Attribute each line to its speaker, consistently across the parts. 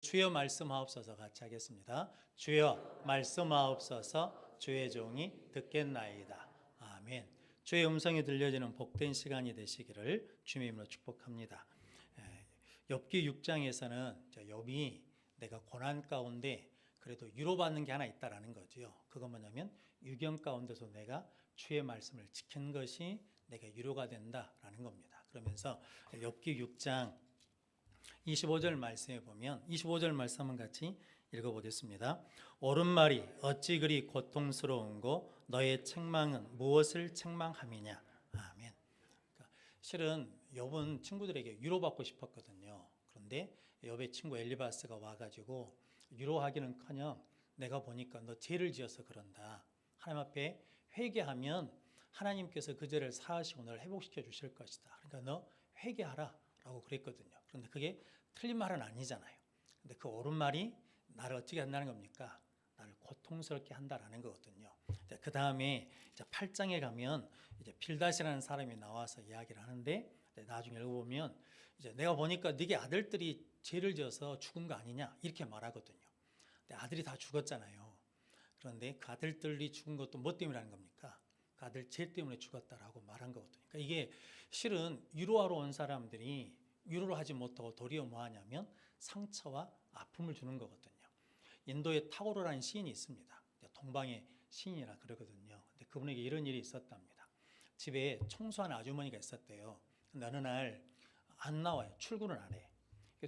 Speaker 1: 주여 말씀하옵소서. 같이 하겠습니다. 주여 말씀하옵소서. 주의 종이 듣겠나이다. 아멘. 주의 음성이 들려지는 복된 시간이 되시기를 주님의 이름으로 축복합니다. 욥기 6장에서는 욥이 내가 고난 가운데 그래도 위로받는 게 하나 있다라는 거죠. 그건 뭐냐면 유경 가운데서 내가 주의 말씀을 지킨 것이 내가 위로가 된다라는 겁니다. 그러면서 욥기 6장 25절 말씀에 보면 25절 말씀은 같이 읽어보겠습니다. 옳은 말이 어찌 그리 고통스러운고 너의 책망은 무엇을 책망함이냐. 아멘. 그러니까 실은 욥은 친구들에게 위로받고 싶었거든요. 그런데 욥의 친구 엘리바스가 와가지고 위로하기는커녕 내가 보니까 너 죄를 지어서 그런다. 하나님 앞에 회개하면 하나님께서 그 죄를 사하시고 너를 회복시켜 주실 것이다. 그러니까 너 회개하라 라고 그랬거든요. 그런데 그게 틀린 말은 아니잖아요. 근데 그 옳은 말이 나를 어떻게 한다는 겁니까? 나를 고통스럽게 한다라는 거거든요. 그 다음에 8장에 가면 이제 빌닷이라는 사람이 나와서 이야기를 하는데 나중에 읽어보면 이제 내가 보니까 네게 아들들이 죄를 지어서 죽은 거 아니냐 이렇게 말하거든요. 근데 아들이 다 죽었잖아요. 그런데 그 아들들이 죽은 것도 뭐 때문이라는 겁니까? 그 아들 죄 때문에 죽었다라고 말한 거거든요. 그러니까 이게 실은 위로하러 온 사람들이 위로를 하지 못하고 도리어 뭐 하냐면 상처와 아픔을 주는 거거든요. 인도에 타고르라는 시인이 있습니다. 동방의 시인이라 그러거든요. 근데 그분에게 이런 일이 있었답니다. 집에 청소하는 아주머니가 있었대요. 근데 어느 날 안 나와요. 출근을 안 해.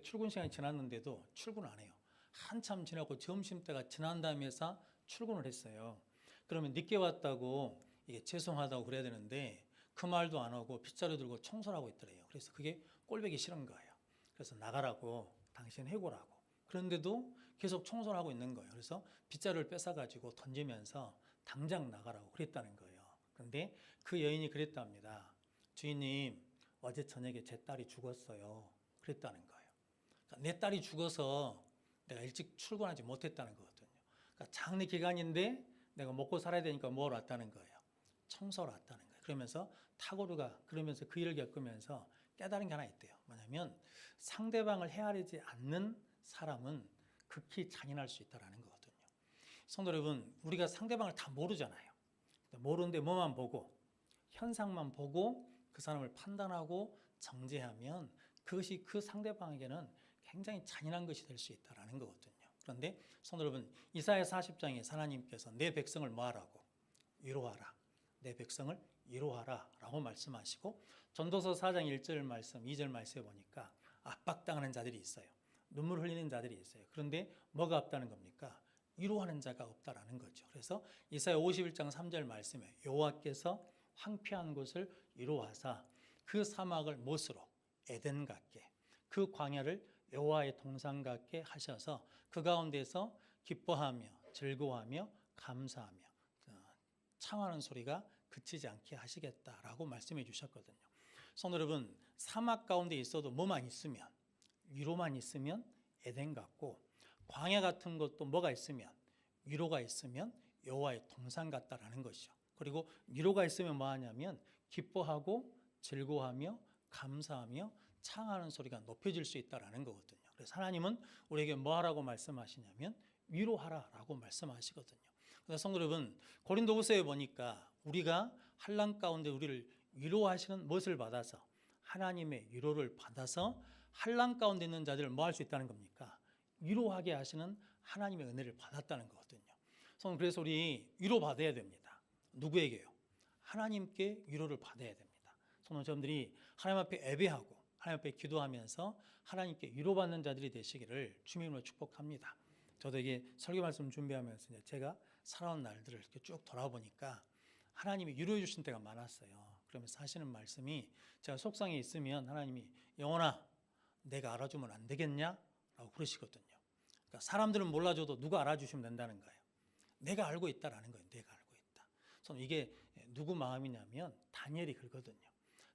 Speaker 1: 출근 시간이 지났는데도 출근 안 해요. 한참 지나고 점심때가 지난 다음에 해서 출근을 했어요. 그러면 늦게 왔다고 이게 죄송하다고 그래야 되는데 그 말도 안 하고 빗자루 들고 청소를 하고 있더래요. 그래서 그게 꼴보기 싫은 거예요. 그래서 나가라고, 당신 해고라고. 그런데도 계속 청소를 하고 있는 거예요. 그래서 빗자루를 뺏어가지고 던지면서 당장 나가라고 그랬다는 거예요. 그런데 그 여인이 그랬답니다. 주인님, 어제 저녁에 제 딸이 죽었어요. 그랬다는 거예요. 그러니까 내 딸이 죽어서 내가 일찍 출근하지 못했다는 거거든요. 그러니까 장례 기간인데 내가 먹고 살아야 되니까 뭐하러 왔다는 거예요? 청소를 왔다는 거예요. 그러면서 타고르가 그러면서 그 일을 겪으면서 깨달은 게 하나 있대요. 뭐냐면 상대방을 헤아리지 않는 사람은 극히 잔인할 수 있다는 거거든요. 성도 여러분, 우리가 상대방을 다 모르잖아요. 모르는데 뭐만 보고 현상만 보고 그 사람을 판단하고 정죄하면 그것이 그 상대방에게는 굉장히 잔인한 것이 될 수 있다는 거거든요. 그런데 성도 여러분, 이사야 40장에 하나님께서 내 백성을 뭐하라고? 위로하라. 내 백성을 위로하라 라고 말씀하시고 전도서 4장 1절 말씀 2절 말씀에 보니까 압박당하는 자들이 있어요. 눈물 흘리는 자들이 있어요. 그런데 뭐가 없다는 겁니까? 위로하는 자가 없다라는 거죠. 그래서 이사야 51장 3절 말씀에 여호와께서 황폐한 곳을 위로하사 그 사막을 못으로 에덴 같게 그 광야를 여호와의 동산 같게 하셔서 그 가운데서 기뻐하며 즐거워하며 감사하며 창하는 소리가 그치지 않게 하시겠다라고 말씀해 주셨거든요. 성도 여러분, 사막 가운데 있어도 뭐만 있으면 위로만 있으면 에덴 같고 광야 같은 것도 뭐가 있으면 위로가 있으면 여호와의 동산 같다라는 것이죠. 그리고 위로가 있으면 뭐 하냐면 기뻐하고 즐거워하며 감사하며 창하는 소리가 높여질 수 있다라는 거거든요. 그래서 하나님은 우리에게 뭐 하라고 말씀하시냐면 위로하라라고 말씀하시거든요. 그래서 성도 여러분, 고린도후서에 보니까 우리가 환난 가운데 우리를 위로하시는 무엇을 받아서 하나님의 위로를 받아서 환난 가운데 있는 자들을 뭐 할 수 있다는 겁니까? 위로하게 하시는 하나님의 은혜를 받았다는 거거든요. 그래서 우리 위로받아야 됩니다. 누구에게요? 하나님께 위로를 받아야 됩니다. 성도님들이 하나님 앞에 예배하고 하나님 앞에 기도하면서 하나님께 위로받는 자들이 되시기를 주님으로 축복합니다. 저도 이게 설교 말씀 준비하면서 제가 살아온 날들을 이렇게 쭉 돌아보니까 하나님이 위로해 주신 때가 많았어요. 그러면서 하시는 말씀이 제가 속상해 있으면 하나님이 영혼아 내가 알아주면 안 되겠냐? 라고 그러시거든요. 그러니까 사람들은 몰라줘도 누가 알아주시면 된다는 거예요. 내가 알고 있다라는 거예요. 내가 알고 있다. 이게 누구 마음이냐면 다니엘이 그러거든요.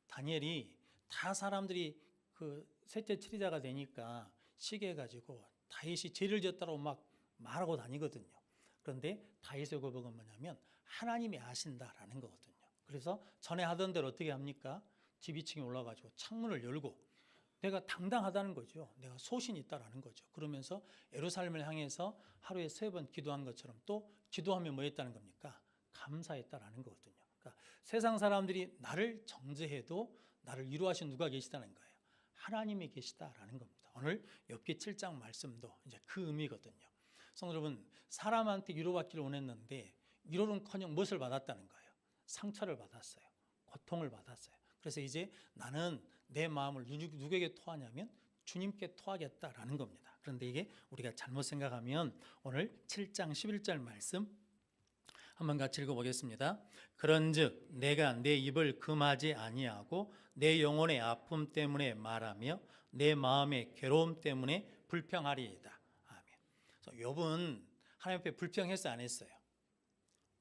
Speaker 1: 다니엘이 다 사람들이 그 셋째 치리자가 되니까 시기해가지고 다윗이 죄를 지었다고 막 말하고 다니거든요. 그런데 다윗의 고백은 뭐냐면 하나님이 아신다라는 거거든요. 그래서 전에 하던 대로 어떻게 합니까? 집 2층에 올라가지고 창문을 열고 내가 당당하다는 거죠. 내가 소신이 있다라는 거죠. 그러면서 예루살렘을 향해서 하루에 3번 기도한 것처럼 또 기도하면 뭐 했다는 겁니까? 감사했다라는 거거든요. 그러니까 세상 사람들이 나를 정죄해도 나를 위로하신 누가 계시다는 거예요. 하나님이 계시다라는 겁니다. 오늘 욥기 7장 말씀도 이제 그 의미거든요. 성도 여러분, 사람한테 위로받기를 원했는데 위로는커녕 무엇을 받았다는 거예요? 상처를 받았어요. 고통을 받았어요. 그래서 이제 나는 내 마음을 누구에게 토하냐면 주님께 토하겠다라는 겁니다. 그런데 이게 우리가 잘못 생각하면 오늘 7장 11절 말씀 한번 같이 읽어보겠습니다. 그런즉 내가 내 입을 금하지 아니하고 내 영혼의 아픔 때문에 말하며 내 마음의 괴로움 때문에 불평하리이다. 아멘. 그래서 욥은 하나님 앞에 불평했어요, 안 했어요?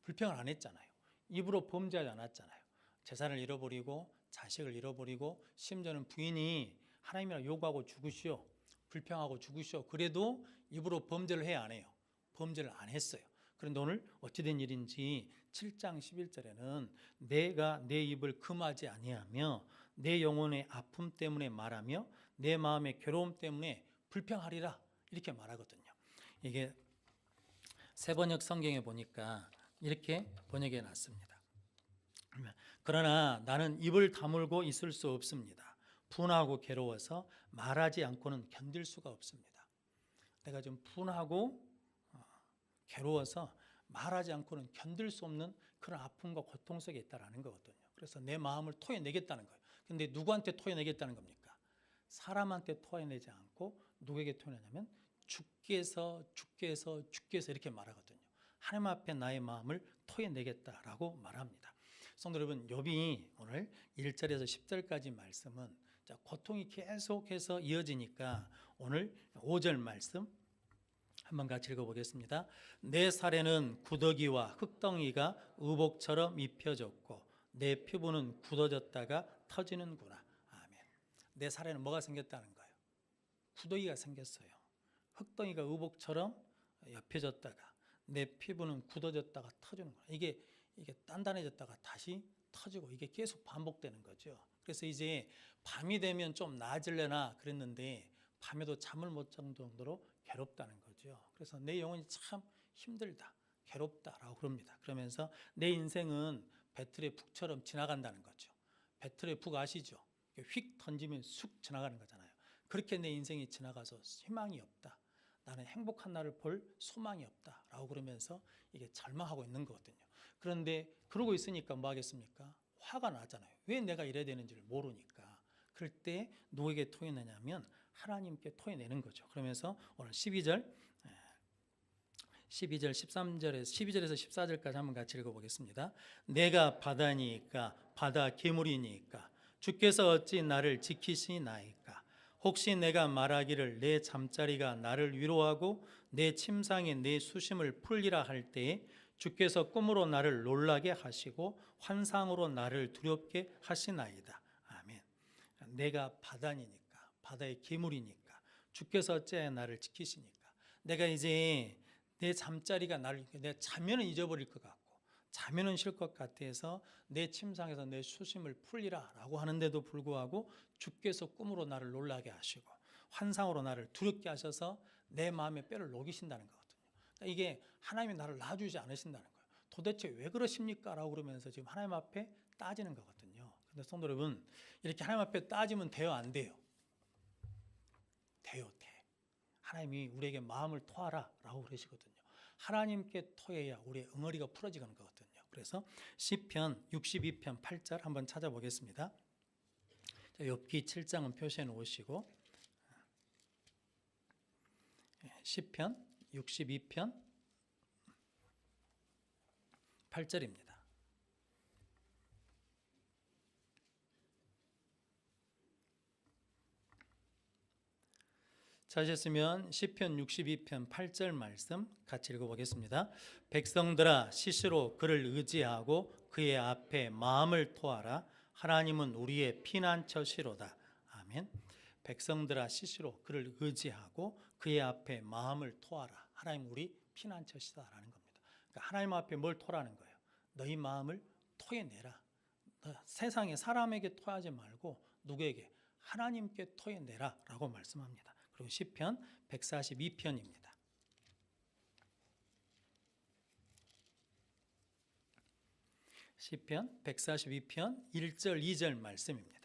Speaker 1: 불평을 안 했잖아요. 입으로 범죄하지 않았잖아요. 재산을 잃어버리고 자식을 잃어버리고 심지어는 부인이 하나님이랑 요구하고 죽으시오, 불평하고 죽으시오. 그래도 입으로 범죄를 해야 안 해요? 범죄를 안 했어요. 그런데 오늘 어찌된 일인지 7장 11절에는 내가 내 입을 금하지 아니하며 내 영혼의 아픔 때문에 말하며 내 마음의 괴로움 때문에 불평하리라 이렇게 말하거든요. 이게 새번역 성경에 보니까 이렇게 번역해 놨습니다. 그러나 나는 입을 다물고 있을 수 없습니다. 분하고 괴로워서 말하지 않고는 견딜 수가 없습니다. 내가 좀 분하고 괴로워서 말하지 않고는 견딜 수 없는 그런 아픔과 고통 속에 있다라는 거거든요. 그래서 내 마음을 토해내겠다는 거예요. 근데 누구한테 토해내겠다는 겁니까? 사람한테 토해내지 않고 누구에게 토해내냐면 주께서 이렇게 말하거든요. 하나님 앞에 나의 마음을 토해내겠다라고 말합니다. 성도 여러분, 욥이 오늘 1절에서 10절까지 말씀은 고통이 계속해서 이어지니까 오늘 5절 말씀 한번 같이 읽어보겠습니다. 내 살에는 구더기와 흙덩이가 의복처럼 입혀졌고 내 피부는 굳어졌다가 터지는구나. 아멘. 내 살에는 뭐가 생겼다는 거예요? 구더기가 생겼어요. 흙덩이가 의복처럼 엽혀졌다가 내 피부는 굳어졌다가 터지는구나. 이게 단단해졌다가 다시 터지고 이게 계속 반복되는 거죠. 그래서 이제 밤이 되면 좀 나아질려나 그랬는데 밤에도 잠을 못 자는 정도로 괴롭다는 거죠. 그래서 내 영혼이 참 힘들다, 괴롭다라고 그럽니다. 그러면서 내 인생은 배틀의 북처럼 지나간다는 거죠. 배틀의 북 아시죠? 휙 던지면 쑥 지나가는 거잖아요. 그렇게 내 인생이 지나가서 희망이 없다. 나는 행복한 날을 볼 소망이 없다라고 그러면서 이게 절망하고 있는 거거든요. 그런데 그러고 있으니까 뭐 하겠습니까? 화가 나잖아요. 왜 내가 이래야 되는지를 모르니까. 그럴 때 누구에게 토해내냐면 하나님께 토해내는 거죠. 그러면서 오늘 12절 13절에서 12절에서 14절까지 한번 같이 읽어보겠습니다. 내가 바다니까 바다 괴물이니까 주께서 어찌 나를 지키시나이까. 혹시 내가 말하기를 내 잠자리가 나를 위로하고 내 침상에 내 수심을 풀리라 할 때에 주께서 꿈으로 나를 놀라게 하시고 환상으로 나를 두렵게 하시나이다. 아멘. 내가 바다니니까 바다의 괴물이니까 주께서 어찌 나를 지키시니까 내가 이제 내 잠자리가 내가 자면은 잊어버릴 것 같고 자면은 쉴 것 같아서 내 침상에서 내 수심을 풀리라 라고 하는데도 불구하고 주께서 꿈으로 나를 놀라게 하시고 환상으로 나를 두렵게 하셔서 내 마음의 뼈를 녹이신다는 거거든요. 그러니까 이게 하나님이 나를 놔주지 않으신다는 거예요. 도대체 왜 그러십니까? 라고 그러면서 지금 하나님 앞에 따지는 거거든요. 근데 성도 여러분, 이렇게 하나님 앞에 따지면 돼요, 안 돼요? 돼요, 돼. 하나님이 우리에게 마음을 토하라 라고 그러시거든요. 하나님께 토해야 우리의 응어리가 풀어지는 거거든요. 그래서 시편 62편 8절 한번 찾아보겠습니다. 욥기 7장은 표시해 놓으시고 시편 62편 8절입니다. 찾으셨으면 시편 62편 8절 말씀 같이 읽어보겠습니다. 백성들아 시시로 그를 의지하고 그의 앞에 마음을 토하라. 하나님은 우리의 피난처시로다. 아멘. 백성들아 시시로 그를 의지하고 그의 앞에 마음을 토하라. 하나님 우리 피난처시다라는 겁니다. 그러니까 하나님 앞에 뭘 토라는 거예요? 너희 마음을 토해내라. 세상에 사람에게 토하지 말고 누구에게? 하나님께 토해내라 라고 말씀합니다. 그리고 시편 142편입니다. 시편 142편 1절 2절 말씀입니다.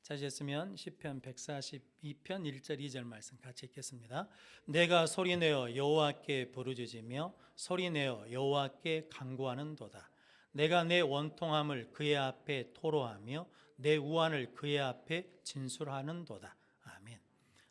Speaker 1: 찾으셨으면 시편 142편 1절 2절 말씀 같이 읽겠습니다. 내가 소리내어 여호와께 부르짖으며 소리내어 여호와께 간구하는도다. 내가 내 원통함을 그의 앞에 토로하며 내 우환을 그의 앞에 진술하는도다. 아멘.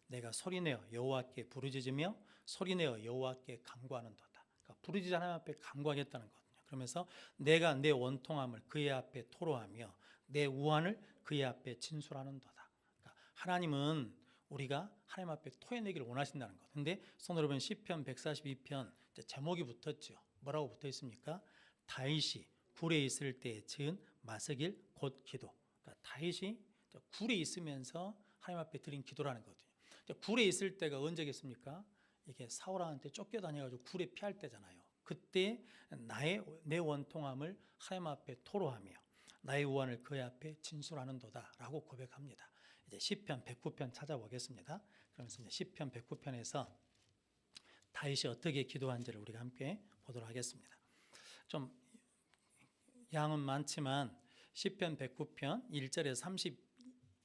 Speaker 1: 내가 소리내어 여호와께 부르짖으며 소리내어 여호와께 간구하는도다. 그러니까 부르짖어 하나님 앞에 간구하겠다는 거거든요. 그러면서 내가 내 원통함을 그의 앞에 토로하며 내 우환을 그의 앞에 진술하는도다. 그러니까 하나님은 우리가 하나님 앞에 토해내기를 원하신다는 것. 근데 성도 여러분, 시편 142편 제목이 붙었죠. 뭐라고 붙어 있습니까? 다윗이 굴에 있을 때 지은 마스길 곧 기도. 그러니까 다윗이 굴에 있으면서 하나님 앞에 드린 기도라는 거거든요. 굴에 있을 때가 언제겠습니까? 이게 사울한테 쫓겨다녀가지고 굴에 피할 때잖아요. 그때 내 원통함을 하나님 앞에 토로하며 나의 우환을 그의 앞에 진술하는도다라고 고백합니다. 이제 시편 109편 찾아보겠습니다. 그러면서 이제 시편 109편에서 다윗이 어떻게 기도한지를 우리가 함께 보도록 하겠습니다. 좀 양은 많지만 시편 109편 1절에서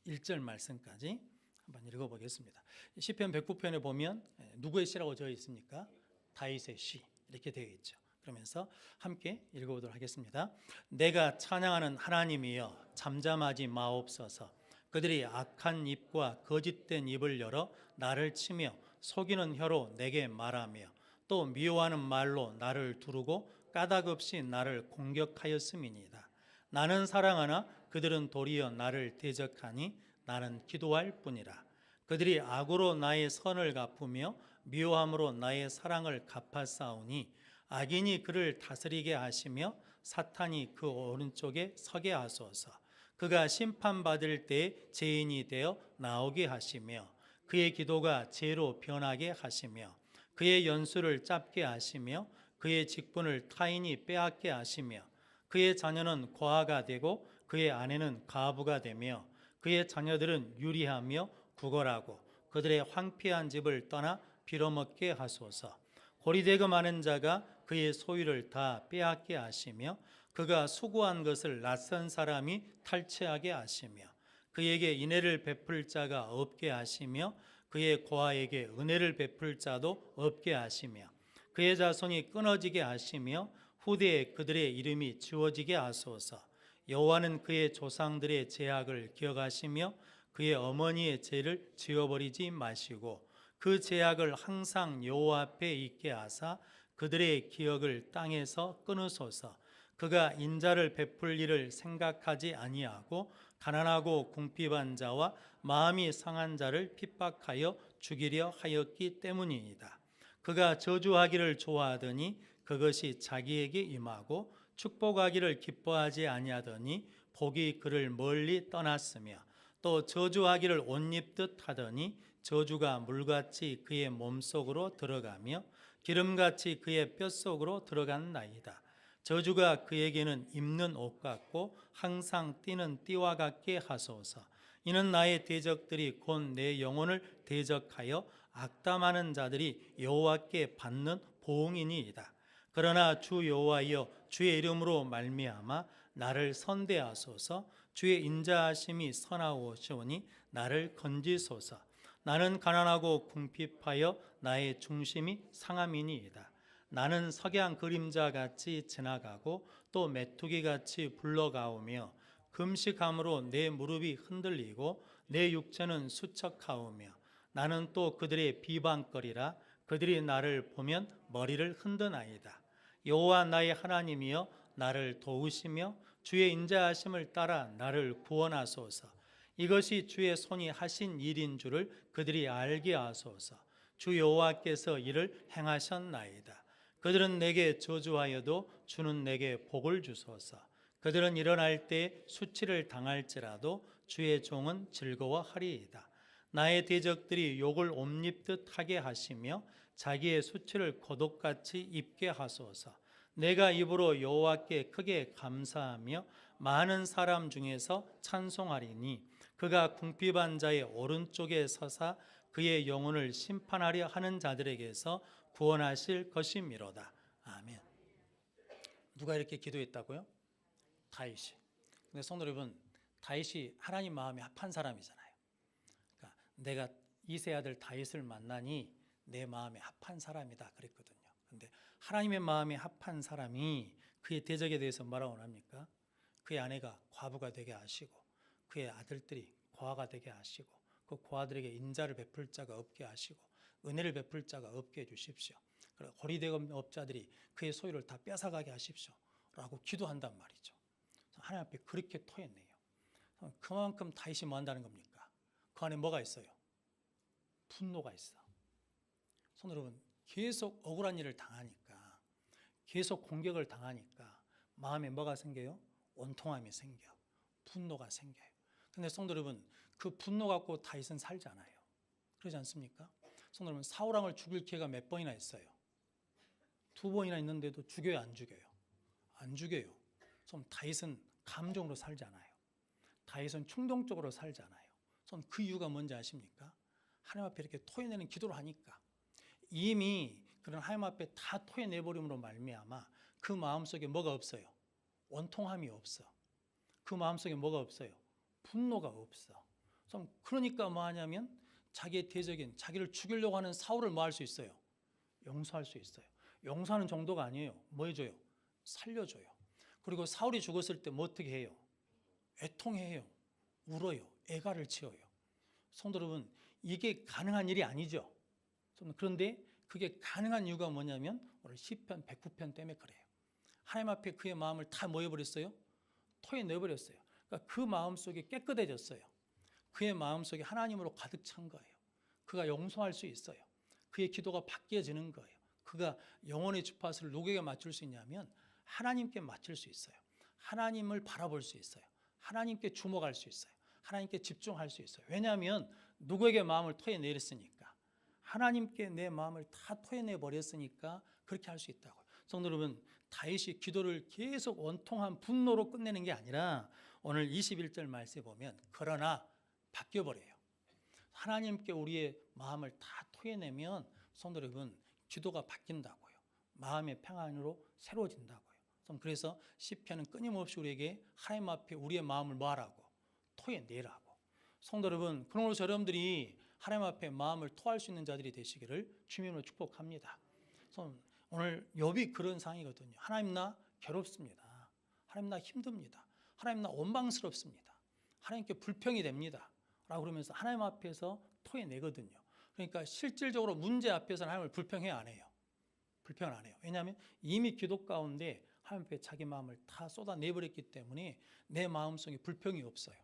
Speaker 1: 31절 말씀까지 한번 읽어보겠습니다. 시편 109편에 보면 누구의 시라고 되어 있습니까? 다윗의 시 이렇게 되어 있죠. 그러면서 함께 읽어보도록 하겠습니다. 내가 찬양하는 하나님이여 잠잠하지 마옵소서. 그들이 악한 입과 거짓된 입을 열어 나를 치며 속이는 혀로 내게 말하며 또 미워하는 말로 나를 두르고 까닭없이 나를 공격하였음이니이다. 나는 사랑하나 그들은 도리어 나를 대적하니 나는 기도할 뿐이라. 그들이 악으로 나의 선을 갚으며 미워함으로 나의 사랑을 갚아싸우니 악인이 그를 다스리게 하시며 사탄이 그 오른쪽에 서게 하소서. 그가 심판받을 때에 죄인이 되어 나오게 하시며 그의 기도가 죄로 변하게 하시며 그의 연수를 짧게 하시며 그의 직분을 타인이 빼앗게 하시며 그의 자녀는 고아가 되고 그의 아내는 가부가 되며 그의 자녀들은 유리하며 구걸하고 그들의 황폐한 집을 떠나 빌어먹게 하소서. 고리대금 하는 자가 그의 소유를 다 빼앗게 하시며 그가 수고한 것을 낯선 사람이 탈취하게 하시며 그에게 인애를 베풀 자가 없게 하시며 그의 고아에게 은혜를 베풀 자도 없게 하시며 그의 자손이 끊어지게 하시며 후대에 그들의 이름이 지워지게 하소서. 여호와는 그의 조상들의 죄악을 기억하시며 그의 어머니의 죄를 지워버리지 마시고 그 죄악을 항상 여호와 앞에 있게 하사 그들의 기억을 땅에서 끊으소서. 그가 인자를 베풀 일을 생각하지 아니하고 가난하고 궁핍한 자와 마음이 상한 자를 핍박하여 죽이려 하였기 때문이니이다. 그가 저주하기를 좋아하더니 그것이 자기에게 임하고 축복하기를 기뻐하지 아니하더니 복이 그를 멀리 떠났으며 또 저주하기를 옷 입듯 하더니 저주가 물같이 그의 몸속으로 들어가며 기름같이 그의 뼛속으로 들어간나이다. 저주가 그에게는 입는 옷 같고 항상 띠는 띠와 같게 하소서. 이는 나의 대적들이 곧 내 영혼을 대적하여 악담하는 자들이 여호와께 받는 보응이니이다. 그러나 주 여호와여 주의 이름으로 말미암아 나를 선대하소서. 주의 인자하심이 선하오시오니 나를 건지소서. 나는 가난하고 궁핍하여 나의 중심이 상함이니이다. 나는 석양 그림자같이 지나가고 또 메뚜기같이 굴러가오며 금식함으로 내 무릎이 흔들리고 내 육체는 수척하오며 나는 또 그들의 비방거리라. 그들이 나를 보면 머리를 흔드나이다. 여호와 나의 하나님이여 나를 도우시며 주의 인자하심을 따라 나를 구원하소서. 이것이 주의 손이 하신 일인 줄을 그들이 알게 하소서. 주 여호와께서 이를 행하셨나이다. 그들은 내게 저주하여도 주는 내게 복을 주소서. 그들은 일어날 때 수치를 당할지라도 주의 종은 즐거워하리이다. 나의 대적들이 욕을 옷입듯 하게 하시며 자기의 수치를 고독같이 입게 하소서. 내가 입으로 여호와께 크게 감사하며 많은 사람 중에서 찬송하리니 그가 궁핍한 자의 오른쪽에 서사 그의 영혼을 심판하려 하는 자들에게서 구원하실 것이미로다. 아멘. 누가 이렇게 기도했다고요? 다윗이. 근데 성도 여러분, 다윗이 하나님 마음에 합한 사람이잖아요. 그러니까 내가 이세 아들 다윗을 만나니 내 마음에 합한 사람이다 그랬거든요. 근데 하나님의 마음에 합한 사람이 그의 대적에 대해서 뭐라고 합니까? 그의 아내가 과부가 되게 하시고 그의 아들들이 고아가 되게 하시고 그 고아들에게 인자를 베풀 자가 없게 하시고 은혜를 베풀 자가 없게 해주십시오. 그리고 호리대금 업자들이 그의 소유를 다 뺏어가게 하십시오 라고 기도한단 말이죠. 하나님 앞에 그렇게 토해내요. 그만큼 다윗이 뭐 한다는 겁니까? 그 안에 뭐가 있어요? 분노가 있어. 성도 여러분, 계속 억울한 일을 당하니까, 계속 공격을 당하니까 마음에 뭐가 생겨요? 원통함이 생겨, 분노가 생겨요. 근데 성도 여러분, 그 분노 갖고 다윗은 살지 않아요. 그러지 않습니까? 성도 여러분, 사울왕을 죽일 기회가 몇 번이나 있어요? 2번이나 있는데도 죽여요, 안 죽여요? 안 죽여요. 좀 다윗은 감정으로 살지 않아요. 다윗은 충동적으로 살지 않아요. 그 이유가 뭔지 아십니까? 하나님 앞에 이렇게 토해내는 기도를 하니까 이미 그런 하나님 앞에 다 토해내버림으로 말미암아 그 마음속에 뭐가 없어요? 원통함이 없어. 그 마음속에 뭐가 없어요? 분노가 없어. 그러니까 뭐 하냐면 자기의 대적인 자기를 죽이려고 하는 사울을 뭐 할 수 있어요? 용서할 수 있어요. 용서하는 정도가 아니에요. 뭐 해줘요? 살려줘요. 그리고 사울이 죽었을 때 뭐 어떻게 해요? 애통해요. 울어요. 애가를 치어요. 성도 여러분, 이게 가능한 일이 아니죠. 그런데 그게 가능한 이유가 뭐냐면 오늘 시편 109편 때문에 그래요. 하나님 앞에 그의 마음을 다 뭐 해버렸어요? 토해내버렸어요. 그러니까 그 마음속이 깨끗해졌어요. 그의 마음속이 하나님으로 가득 찬 거예요. 그가 용서할 수 있어요. 그의 기도가 바뀌어지는 거예요. 그가 영혼의 주파수를 누구에게 맞출 수 있냐면 하나님께 맞출 수 있어요. 하나님을 바라볼 수 있어요. 하나님께 주목할 수 있어요. 하나님께 집중할 수 있어요. 왜냐하면 누구에게 마음을 토해내렸으니까, 하나님께 내 마음을 다 토해내 버렸으니까 그렇게 할 수 있다고요. 성도 여러분, 다윗이 기도를 계속 원통한 분노로 끝내는 게 아니라 오늘 21절 말씀에 보면 그러나 바뀌어버려요. 하나님께 우리의 마음을 다 토해내면 성도 여러분, 기도가 바뀐다고요. 마음의 평안으로 새로워진다고요. 그래서 시편은 끊임없이 우리에게 하나님 앞에 우리의 마음을 뭐하라고? 토해내라고. 성도 여러분, 그러므로 여러분들이 하나님 앞에 마음을 토할 수 있는 자들이 되시기를 주님으로 축복합니다. 오늘 욥이 그런 상황이거든요. 하나님 나 괴롭습니다. 하나님 나 힘듭니다. 하나님 나 원망스럽습니다. 하나님께 불평이 됩니다. 라고 그러면서 하나님 앞에서 토해내거든요. 그러니까 실질적으로 문제 앞에서는 하나님을 불평해 안 해요. 불평을 안 해요. 왜냐하면 이미 기도 가운데 하나님 앞에 자기 마음을 다 쏟아내버렸기 때문에 내 마음속에 불평이 없어요.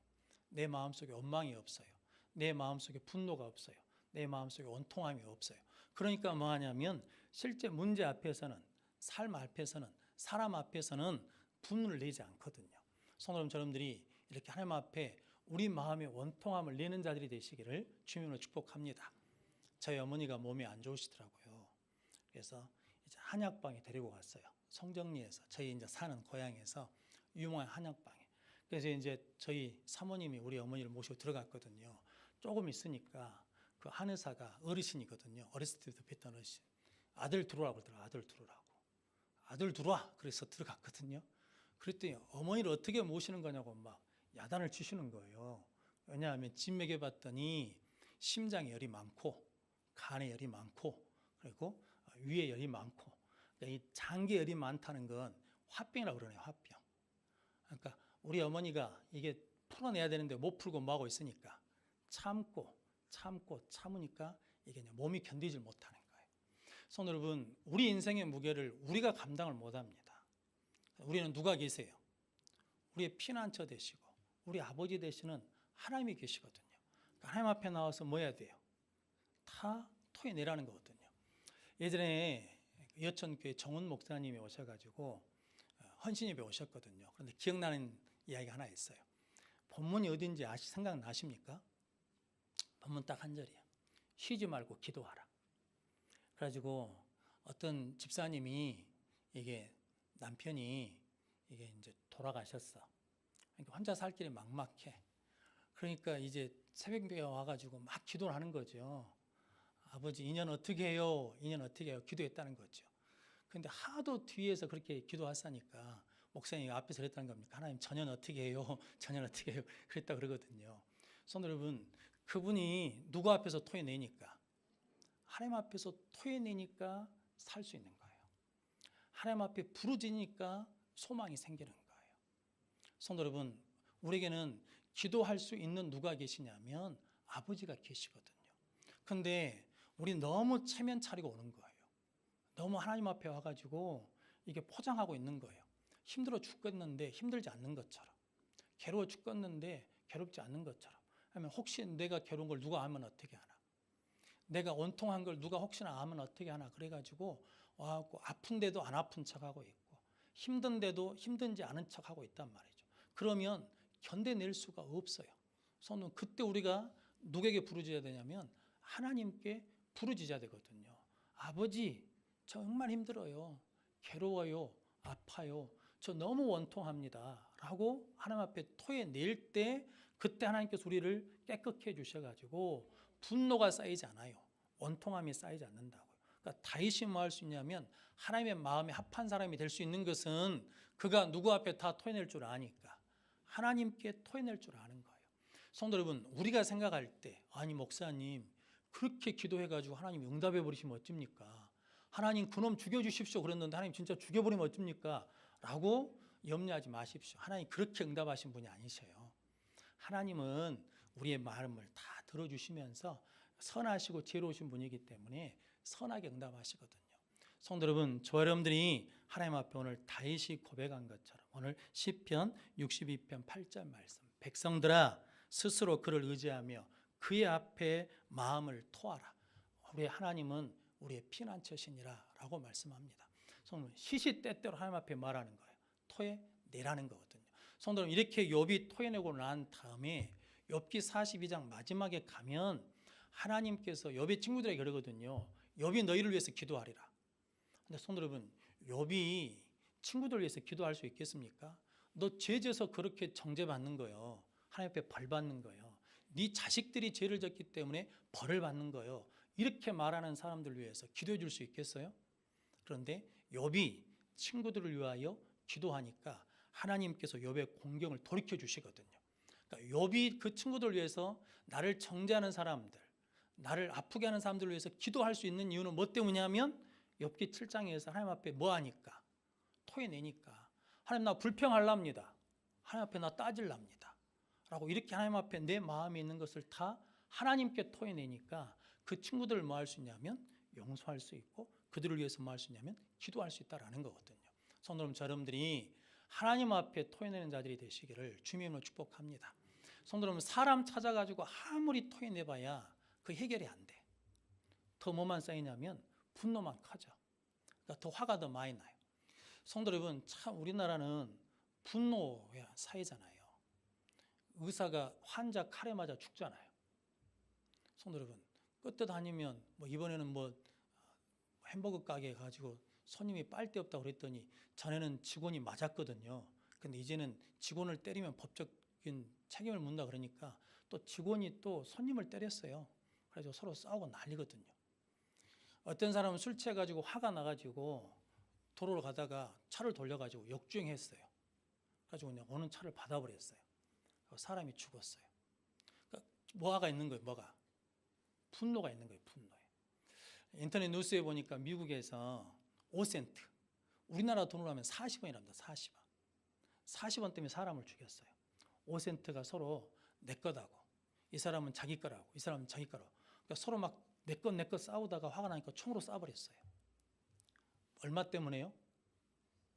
Speaker 1: 내 마음속에 원망이 없어요. 내 마음속에 분노가 없어요. 내 마음속에 원통함이 없어요. 그러니까 뭐 하냐면 실제 문제 앞에서는, 삶 앞에서는, 사람 앞에서는 분을 내지 않거든요. 성도 여러분들이 이렇게 하나님 앞에 우리 마음의 원통함을 내는 자들이 되시기를 주님으로 축복합니다. 저희 어머니가 몸이 안 좋으시더라고요. 그래서 이제 한약방에 데리고 갔어요. 송정리에서 저희 이제 사는 고향에서 유명한 한약방에. 그래서 이제 저희 사모님이 우리 어머니를 모시고 들어갔거든요. 조금 있으니까 그 한의사가 어르신이거든요. 어렸을 때부터 뵀던 어르신. 아들 들어오라고 그러더라고요. 아들 들어오라고. 아들 들어와. 그래서 들어갔거든요. 그랬더니 어머니를 어떻게 모시는 거냐고 막 야단을 치시는 거예요. 왜냐하면 집 먹여봤더니 심장에 열이 많고 간에 열이 많고 그리고 위에 열이 많고, 그러니까 이 장기에 열이 많다는 건 화병이라고 그러네요. 화병. 그러니까 우리 어머니가 이게 풀어내야 되는데 못 풀고 뭐하고 있으니까 참으니까 이게 몸이 견디질 못하는 거예요. 성도 여러분, 우리 인생의 무게를 우리가 감당을 못합니다. 우리는 누가 계세요? 우리의 피난처 되시고 우리 아버지 되시는 하나님이 계시거든요. 그러니까 하나님 앞에 나와서 뭐 해야 돼요? 다 토해내라는 거거든요. 예전에 여천교회 정훈 목사님이 오셔가지고 헌신예배 오셨거든요. 그런데 기억나는 이야기가 하나 있어요. 본문이 어딘지 생각나십니까? 본문 딱 한 절이에요. 쉬지 말고 기도하라. 그래가지고 어떤 집사님이 이게 남편이 이게 이제 돌아가셨어. 그러니까 혼자 살 길이 막막해. 그러니까 이제 새벽에 와가지고 막 기도를 하는 거죠. 아버지 2년 어떻게 해요? 2년 어떻게 해요? 기도했다는 거죠. 근데 하도 뒤에서 그렇게 기도하시니까 목사님이 앞에서 그랬다는 겁니까? 하나님 전년 어떻게 해요? 전년 어떻게 해요? 그랬다 그러거든요. 성도 여러분, 그분이 누구 앞에서 토해내니까? 하나님 앞에서 토해내니까 살 수 있는 거예요. 하나님 앞에 부르짖으니까 소망이 생기는 거예요. 성도 여러분, 우리에게는 기도할 수 있는 누가 계시냐면 아버지가 계시거든요. 근데 우리 너무 체면 차리고 오는 거예요. 너무 하나님 앞에 와가지고 이게 포장하고 있는 거예요. 힘들어 죽겠는데 힘들지 않는 것처럼, 괴로워 죽겠는데 괴롭지 않는 것처럼. 하면 혹시 내가 괴로운 걸 누가 알면 어떻게 하나? 내가 원통한 걸 누가 혹시나 알면 어떻게 하나? 그래가지고 와갖고 아픈데도 안 아픈 척하고 있고 힘든데도 힘든지 않은 척하고 있단 말이죠. 그러면 견뎌낼 수가 없어요. 저는 그때 우리가 누구에게 부르짖어야 되냐면 하나님께 부르짖어야 되거든요. 아버지, 정말 힘들어요. 괴로워요. 아파요. 저 너무 원통합니다. 라고 하나님 앞에 토해낼 때 그때 하나님께서 우리를 깨끗게 해주셔가지고 분노가 쌓이지 않아요. 원통함이 쌓이지 않는다고요. 그러니까 다윗이 뭐 할 수 있냐면 하나님의 마음에 합한 사람이 될 수 있는 것은 그가 누구 앞에 다 토해낼 줄 아니까 하나님께 토해낼 줄 아는 거예요. 성도 여러분, 우리가 생각할 때 아니 목사님 그렇게 기도해가지고 하나님 응답해 버리시면 어쩝니까? 하나님 그놈 죽여주십시오 그랬는데 하나님 진짜 죽여버리면 어쩝니까? 라고 염려하지 마십시오. 하나님 그렇게 응답하신 분이 아니셔요. 하나님은 우리의 마음을 다 들어주시면서 선하시고 지혜로우신 분이기 때문에 선하게 응답하시거든요. 성도 여러분, 저 여러분들이 하나님 앞에 오늘 다윗이 고백한 것처럼 오늘 시편 62편 8절 말씀, 백성들아 스스로 그를 의지하며 그의 앞에 마음을 토하라. 우리 하나님은 우리의 피난처시니라 라고 말씀합니다. 성도 여러분, 시시때때로 하나님 앞에 말하는 거예요. 토해내라는 거거든요. 성도 여러분, 이렇게 욥이 토해내고 난 다음에 욥기 42장 마지막에 가면 하나님께서 욥의 친구들에게 그러거든요. 욥이 너희를 위해서 기도하리라. 근데 성도 여러분, 욥이 친구들 위해서 기도할 수 있겠습니까? 너 죄 져서 그렇게 정죄받는 거예요. 하나님 앞에 벌 받는 거예요. 네 자식들이 죄를 졌기 때문에 벌을 받는 거예요. 이렇게 말하는 사람들 위해서 기도해 줄 수 있겠어요? 그런데 욥이 친구들을 위하여 기도하니까 하나님께서 욥의 공경을 돌이켜 주시거든요. 그러니까 욥이 그 친구들 위해서 나를 정죄하는 사람들, 나를 아프게 하는 사람들을 위해서 기도할 수 있는 이유는 뭐 때문이냐면 욥기 7장에서 하나님 앞에 뭐 하니까? 토해내니까. 하나님 나 불평할랍니다. 하나님 앞에 나 따질랍니다. 라고 이렇게 하나님 앞에 내 마음에 있는 것을 다 하나님께 토해내니까 그 친구들을 뭐 할 수 있냐면 용서할 수 있고 그들을 위해서 뭐 할 수 있냐면 기도할 수 있다라는 거거든요. 성도 여러분, 여러분들이 하나님 앞에 토해내는 자들이 되시기를 주님으로 축복합니다. 성도 여러분, 사람 찾아가지고 아무리 토해내봐야 그 해결이 안 돼. 더 뭐만 쌓이냐면 분노만 커져. 그러니까 더 화가 더 많이 나요. 성도 여러분, 참 우리나라는 분노의 사회잖아요. 의사가 환자 칼에 맞아 죽잖아요. 성도 여러분, 끝뜻 아니면 뭐 이번에는 뭐 햄버거 가게에 가지고 손님이 빨데 없다고 그랬더니 전에는 직원이 맞았거든요. 근데 이제는 직원을 때리면 법적인 책임을 묻는다 그러니까 또 직원이 또 손님을 때렸어요. 그래서 서로 싸우고 난리거든요. 어떤 사람은 술 취해가지고 화가 나가지고 도로를 가다가 차를 돌려가지고 역주행했어요. 그래가지고 그냥 오는 차를 받아버렸어요. 사람이 죽었어요. 그러니까 뭐가 있는 거예요? 뭐가? 분노가 있는 거예요. 분노에. 인터넷 뉴스에 보니까 미국에서 5센트, 우리나라 돈으로 하면 40원이랍니다. 40원. 40원 때문에 사람을 죽였어요. 5센트가 서로 내 거다고, 이 사람은 자기 거라고, 이 사람은 자기 거라고. 그러니까 서로 막 내 것 싸우다가 화가 나니까 총으로 쏴버렸어요. 얼마 때문에요?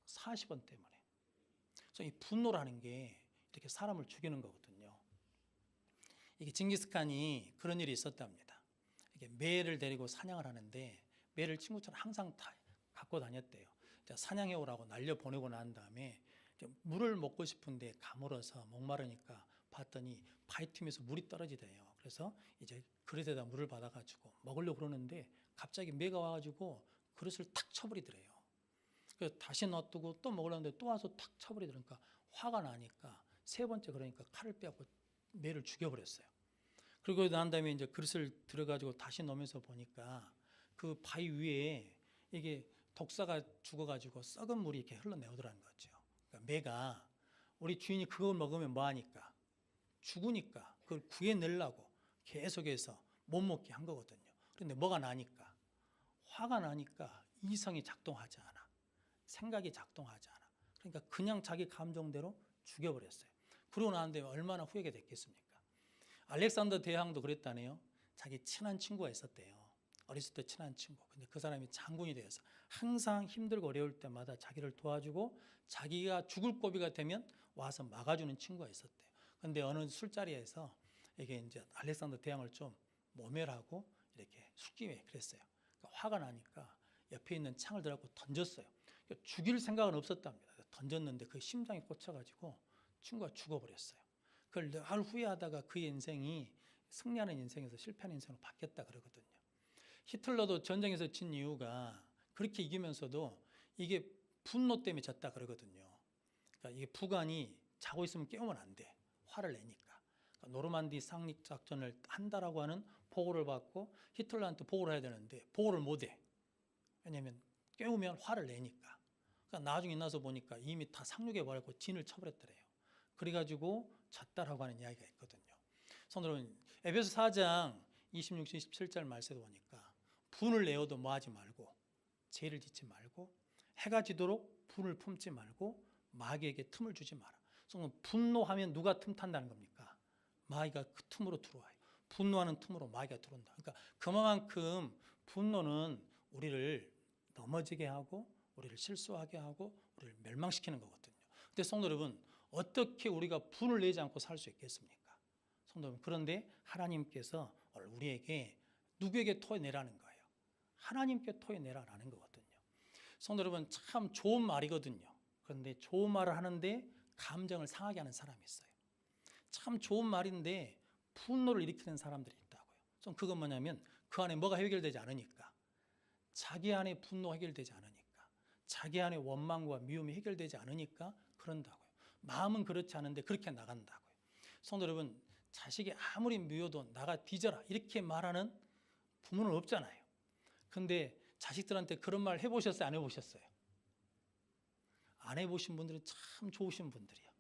Speaker 1: 40원 때문에. 그래서 이 분노라는 게 이렇게 사람을 죽이는 거거든요. 이게 징기스칸이 그런 일이 있었답니다. 이게 매를 데리고 사냥을 하는데 매를 친구처럼 항상 다 갖고 다녔대요. 사냥해 오라고 날려보내고 난 다음에 물을 먹고 싶은데 가물어서 목마르니까 봤더니 바위 틈에서 물이 떨어지대요. 그래서 이제 그릇에다 물을 받아가지고 먹으려고 그러는데 갑자기 매가 와가지고 그릇을 탁 쳐버리더래요. 그래서 다시 놔두고 또 먹으려는데 또 와서 탁 쳐버리더니까 화가 나니까 세 번째 그러니까 칼을 빼고 매를 죽여버렸어요. 그리고 난 다음에 이제 그릇을 들어가지고 다시 넣으면서 보니까 그 바위 위에 이게 독사가 죽어가지고 썩은 물이 이렇게 흘러내오더라는 거죠. 그러니까 매가 우리 주인이 그걸 먹으면 뭐하니까 죽으니까 그걸 구해내려고 계속해서 못 먹게 한 거거든요. 그런데 뭐가 나니까 화가 나니까 이성이 작동하지 않아. 생각이 작동하지 않아. 그러니까 그냥 자기 감정대로 죽여버렸어요. 그러고 나는데 얼마나 후회가 됐겠습니까? 알렉산더 대왕도 그랬다네요. 자기 친한 친구가 있었대요. 어렸을 때 친한 친구. 근데 그 사람이 장군이 되어서 항상 힘들고 어려울 때마다 자기를 도와주고 자기가 죽을 고비가 되면 와서 막아주는 친구가 있었대요. 근데 어느 술자리에서 이게 이제 알렉산더 대왕을 좀 모멸하고 이렇게 술김에 그랬어요. 그러니까 화가 나니까 옆에 있는 창을 들고 던졌어요. 그러니까 죽일 생각은 없었답니다. 던졌는데 그 심장에 꽂혀가지고 친구가 죽어버렸어요. 그걸 늘 후회하다가 그 인생이 승리하는 인생에서 실패하는 인생으로 바뀌었다 그러거든요. 히틀러도 전쟁에서 진 이유가 그렇게 이기면서도 이게 분노 때문에 졌다 그러거든요. 그러니까 이게 부관이 자고 있으면 깨우면 안 돼. 화를 내니까. 그러니까 노르만디 상륙 작전을 한다라고 하는 보고를 받고 히틀러한테 보고를 해야 되는데 보고를 못 해. 왜냐하면 깨우면 화를 내니까. 그러니까 나중에 나서 보니까 이미 다 상륙해 버렸고 진을 쳐버렸더래요. 그래가지고 졌다라고 하는 이야기가 있거든요. 성도는 에베소 4장 26, 27절 말씀에 보니까 분을 내어도 뭐하지 말고 죄를 짓지 말고 해가 지도록 분을 품지 말고 마귀에게 틈을 주지 마라. 성도는 분노하면 누가 틈 탄다는 겁니까? 마귀가 그 틈으로 들어와요. 분노하는 틈으로 마귀가 들어온다. 그러니까 그만큼 분노는 우리를 넘어지게 하고 우리를 실수하게 하고 우리를 멸망시키는 거거든요. 근데 성도 여러분, 어떻게 우리가 분을 내지 않고 살 수 있겠습니까? 성도 여러분, 그런데 하나님께서 우리에게 누구에게 토해내라는 거예요? 하나님께 토해내라라는 거거든요. 성도 여러분, 참 좋은 말이거든요. 그런데 좋은 말을 하는데 감정을 상하게 하는 사람이 있어요. 참 좋은 말인데 분노를 일으키는 사람들이 있다고요. 좀 그건 뭐냐면 그 안에 뭐가 해결되지 않으니까, 자기 안에 분노가 해결되지 않으니까, 자기 안에 원망과 미움이 해결되지 않으니까 그런다고요. 마음은 그렇지 않은데 그렇게 나간다고요. 성도 여러분, 자식이 아무리 미워도 나가 뒤져라 이렇게 말하는 부모는 없잖아요. 근데 자식들한테 그런 말 해보셨어요? 안 해보셨어요? 안 해보신 분들은 참 좋으신 분들이에요.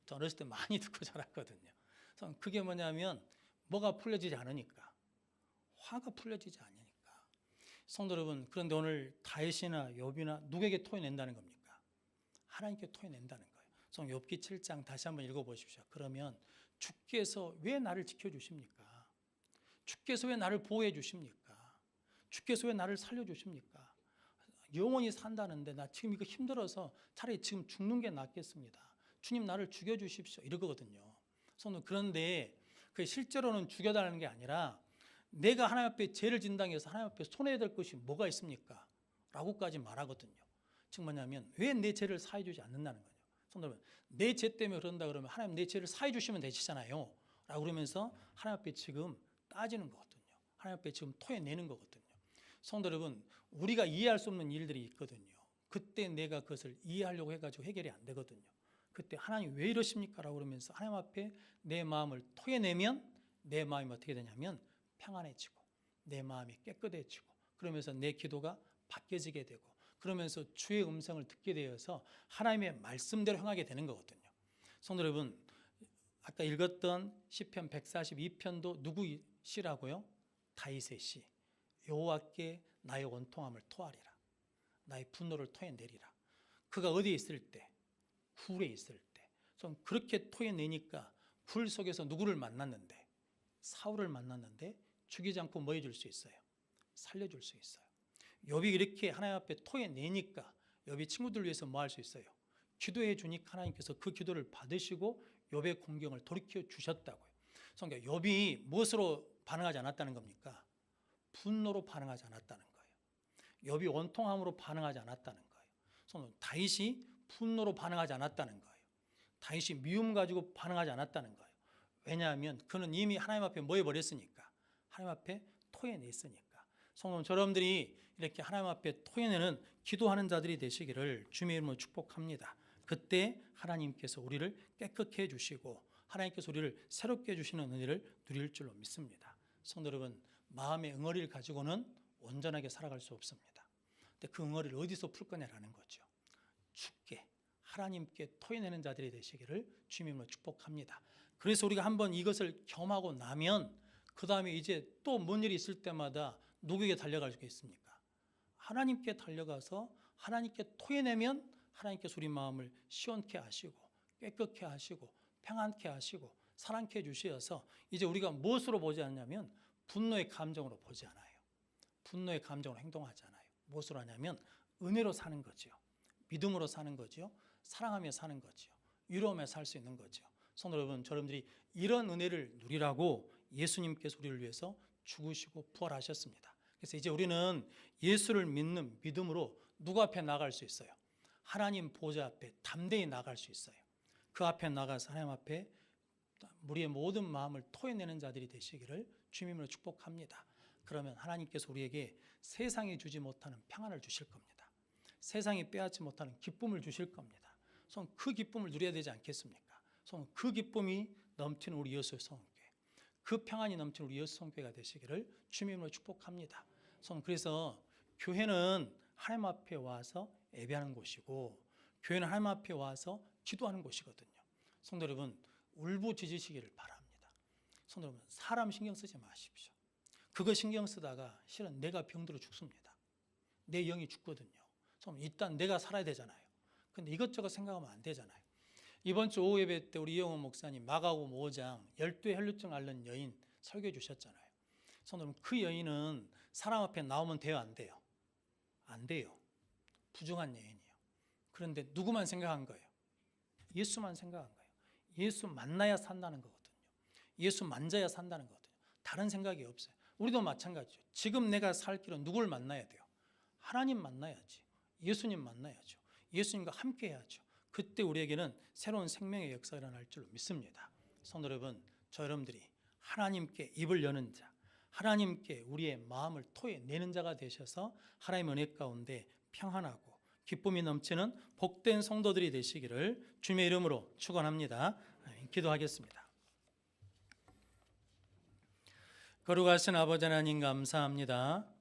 Speaker 1: 저 어렸을 때 많이 듣고 자랐거든요. 그래서 그게 뭐냐면 뭐가 풀려지지 않으니까, 화가 풀려지지 않으니까. 성도 여러분, 그런데 오늘 다윗이나 욥이나 누구에게 토해낸다는 겁니까? 하나님께 토해낸다는 거예요. 그래서 욥기 7장 다시 한번 읽어보십시오. 그러면 주께서 왜 나를 지켜주십니까? 주께서 왜 나를 보호해 주십니까? 주께서 왜 나를 살려주십니까? 영원히 산다는데 나 지금 이거 힘들어서 차라리 지금 죽는 게 낫겠습니다. 주님 나를 죽여주십시오. 이러거든요. 그런데 그 실제로는 죽여달라는 게 아니라 내가 하나님 앞에 죄를 진당해서 하나님 앞에 손해야 될 것이 뭐가 있습니까? 라고까지 말하거든요. 즉 뭐냐면 왜 내 죄를 사해 주지 않는다는 거예요. 여러분, 내 죄 때문에 그런다 그러면 하나님 내 죄를 사해 주시면 되시잖아요. 라고 그러면서 하나님 앞에 지금 따지는 거거든요. 하나님 앞에 지금 토해내는 거거든요. 성도 여러분, 우리가 이해할 수 없는 일들이 있거든요. 그때 내가 그것을 이해하려고 해가지고 해결이 안 되거든요. 그때 하나님 왜 이러십니까? 라고 그러면서 하나님 앞에 내 마음을 토해내면 내 마음이 어떻게 되냐면 평안해지고 내 마음이 깨끗해지고 그러면서 내 기도가 바뀌어지게 되고 그러면서 주의 음성을 듣게 되어서 하나님의 말씀대로 행하게 되는 거거든요. 성도 여러분, 아까 읽었던 시편 142편도 누구 시라고요? 다윗의 시. 여호와께 나의 원통함을 토하리라. 나의 분노를 토해내리라. 그가 어디에 있을 때? 굴에 있을 때. 좀 그렇게 토해내니까 굴 속에서 누구를 만났는데? 사울을 만났는데 죽이지 않고 뭐 해줄 수 있어요? 살려줄 수 있어요. 욥이 이렇게 하나님 앞에 토해내니까 욥이 친구들 위해서 뭐 할 수 있어요? 기도해 주니까 하나님께서 그 기도를 받으시고 욥의 공경을 돌이켜 주셨다고요. 그러니까 욥이 무엇으로 반응하지 않았다는 겁니까? 분노로 반응하지 않았다는 거예요. 욥이 원통함으로 반응하지 않았다는 거예요. 다윗이 분노로 반응하지 않았다는 거예요. 다윗이 미움 가지고 반응하지 않았다는 거예요. 왜냐하면 그는 이미 하나님 앞에 뭐 해버렸으니까, 하나님 앞에 토해냈으니까. 성도 여러분들이 이렇게 하나님 앞에 토해내는 기도하는 자들이 되시기를 주님의 이름으로 축복합니다. 그때 하나님께서 우리를 깨끗게 해주시고 하나님께서 우리를 새롭게 해주시는 은혜를 누릴 줄로 믿습니다. 성도 여러분, 마음의 응어리를 가지고는 온전하게 살아갈 수 없습니다. 근데 그 응어리를 어디서 풀 거냐라는 거죠. 주께 하나님께 토해내는 자들이 되시기를 주님으로 축복합니다. 그래서 우리가 한번 이것을 겸하고 나면 그 다음에 이제 또 뭔 일이 있을 때마다 누구에게 달려갈 수 있습니까? 하나님께 달려가서 하나님께 토해내면 하나님께서 우리 마음을 시원케 하시고 깨끗게 하시고 평안케 하시고 사랑케 해주셔서 이제 우리가 무엇으로 보지 않냐면 분노의 감정으로 보지 않아요. 분노의 감정으로 행동하지 않아요. 무엇으로 하냐면 은혜로 사는 거죠. 믿음으로 사는 거죠. 사랑하며 사는 거죠. 위로하며 살 수 있는 거죠. 성도 여러분, 여러분들이 이런 은혜를 누리라고 예수님께서 우리를 위해서 죽으시고 부활하셨습니다. 그래서 이제 우리는 예수를 믿는 믿음으로 누구 앞에 나갈 수 있어요? 하나님 보좌 앞에 담대히 나갈 수 있어요. 그 앞에 나가서 하나님 앞에 우리의 모든 마음을 토해내는 자들이 되시기를 주님으로 축복합니다. 그러면 하나님께서 우리에게 세상이 주지 못하는 평안을 주실 겁니다. 세상이 빼앗지 못하는 기쁨을 주실 겁니다. 그 기쁨을 누려야 되지 않겠습니까? 그 기쁨이 넘치는 우리 예수의 성교회, 그 평안이 넘치는 우리 예수 성교회가 되시기를 주님으로 축복합니다. 그래서 교회는 하나님 앞에 와서 예배하는 곳이고 교회는 하나님 앞에 와서 기도하는 곳이거든요. 성도 여러분, 울부짖으시기를 바랍니다. 성도 여러분, 사람 신경 쓰지 마십시오. 그거 신경 쓰다가 실은 내가 병들어 죽습니다. 내 영이 죽거든요. 일단 내가 살아야 되잖아요. 근데 이것저것 생각하면 안 되잖아요. 이번 주 오후 예배 때 우리 이영원 목사님 마가복음 5장 12의 혈루증 앓는 여인 설교해 주셨잖아요. 성도 여러분, 그 여인은 사람 앞에 나오면 돼요, 안 돼요? 안 돼요. 부정한 여인이에요. 그런데 누구만 생각한 거예요? 예수만 생각한 거예요. 예수 만나야 산다는 거거든요. 예수 만져야 산다는 거거든요. 다른 생각이 없어요. 우리도 마찬가지죠. 지금 내가 살 길은 누구를 만나야 돼요? 하나님 만나야지. 예수님 만나야죠. 예수님과 함께 해야죠. 그때 우리에게는 새로운 생명의 역사가 일어날 줄로 믿습니다. 성도 여러분, 저 여러분들이 하나님께 입을 여는 자, 하나님께 우리의 마음을 토해내는 자가 되셔서 하나님의 은혜 가운데 평안하고 기쁨이 넘치는 복된 성도들이 되시기를 주님의 이름으로 축원합니다. 기도하겠습니다. 거룩하신 아버지 하나님 감사합니다.